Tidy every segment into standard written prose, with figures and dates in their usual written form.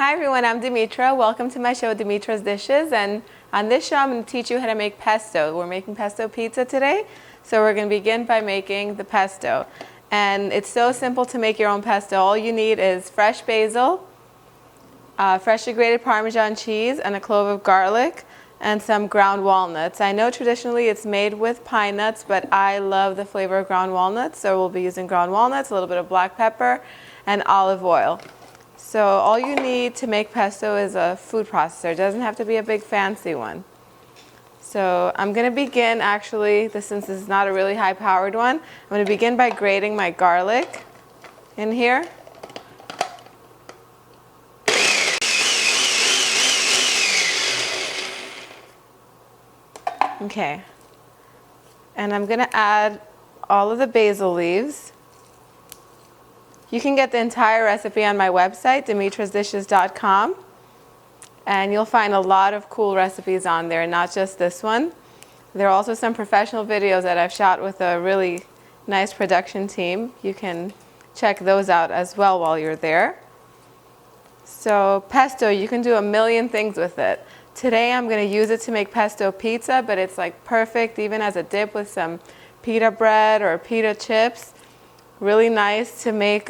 Hi everyone, I'm Dimitra. Welcome to my show, Dimitra's Dishes. And on this show, I'm going to teach you how to make pesto. We're making pesto pizza today. So we're going to begin by making the pesto. And it's so simple to make your own pesto. All you need is fresh basil, freshly grated Parmesan cheese, and a clove of garlic, and some ground walnuts. I know traditionally it's made with pine nuts, but I love the flavor of ground walnuts. So we'll be using ground walnuts, a little bit of black pepper, and olive oil. So all you need to make pesto is a food processor. It doesn't have to be a big fancy one. So I'm going to begin since this is not a really high powered one, I'm going to begin by grating my garlic in here. Okay. And I'm going to add all of the basil leaves. You can get the entire recipe on my website, dimitrasdishes.com, and you'll find a lot of cool recipes on there, not just this one. There are also some professional videos that I've shot with a really nice production team. You can check those out as well while you're there. So pesto, you can do a million things with it. Today I'm going to use it to make pesto pizza, but it's like perfect even as a dip with some pita bread or pita chips. Really nice to make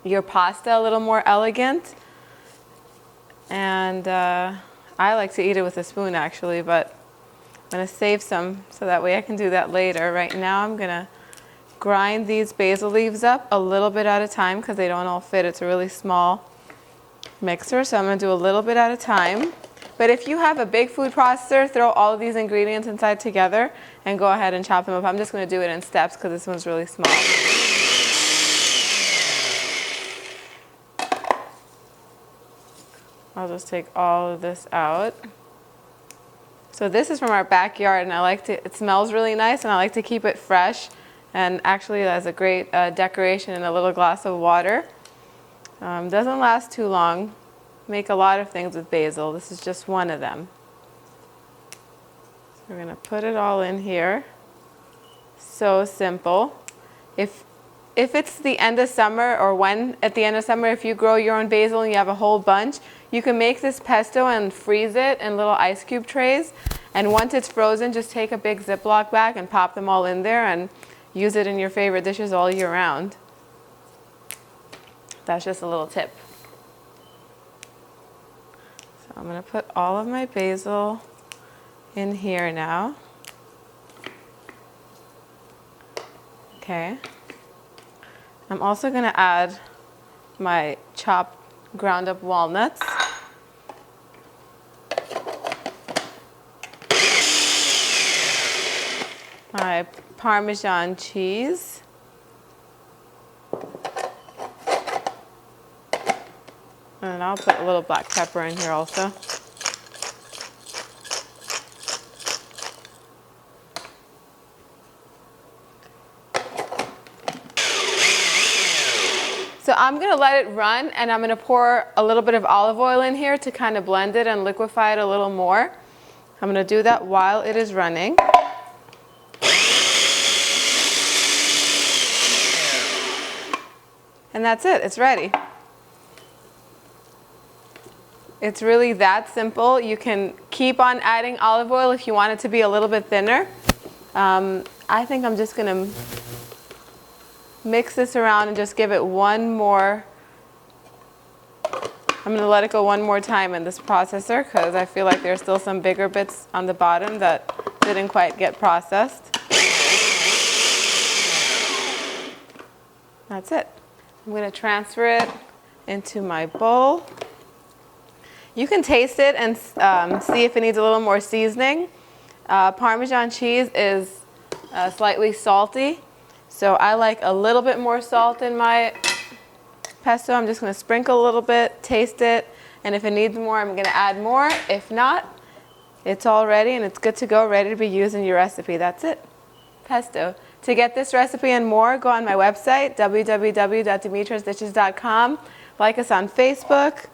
your pasta a little more elegant. And I like to eat it with a spoon actually, but I'm going to save some so that way I can do that later. Right now I'm going to grind these basil leaves up a little bit at a time because they don't all fit. It's a really small mixer, so I'm going to do a little bit at a time. But if you have a big food processor, throw all of these ingredients inside together and go ahead and chop them up. I'm just going to do it in steps because this one's really small. I'll just take all of this out. So this is from our backyard, and it smells really nice, and I like to keep it fresh. And actually, that's a great decoration in a little glass of water. Doesn't last too long. Make a lot of things with basil. This is just one of them. So we're going to put it all in here. So simple. If it's the end of summer, or when at the end of summer, if you grow your own basil and you have a whole bunch, you can make this pesto and freeze it in little ice cube trays. And once it's frozen, just take a big Ziploc bag and pop them all in there and use it in your favorite dishes all year round. That's just a little tip. So I'm going to put all of my basil in here now. Okay. I'm also going to add my chopped ground up walnuts. My Parmesan cheese. And I'll put a little black pepper in here also. So I'm going to let it run, and I'm going to pour a little bit of olive oil in here to kind of blend it and liquefy it a little more. I'm going to do that while it is running. And that's it. It's ready. It's really that simple. You can keep on adding olive oil if you want it to be a little bit thinner. I think I'm just going to mix this around and just give it one more. I'm going to let it go one more time in this processor because I feel like there's still some bigger bits on the bottom that didn't quite get processed. That's it. I'm going to transfer it into my bowl. You can taste it and see if it needs a little more seasoning. Parmesan cheese is slightly salty, so I like a little bit more salt in my pesto. I'm just going to sprinkle a little bit, taste it, and if it needs more, I'm going to add more. If not, it's all ready and it's good to go, ready to be used in your recipe. That's it. Pesto. To get this recipe and more, go on my website, www.dimitrasdishes.com. Like us on Facebook,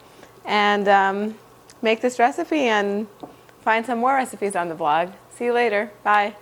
and make this recipe and find some more recipes on the blog. See you later. Bye.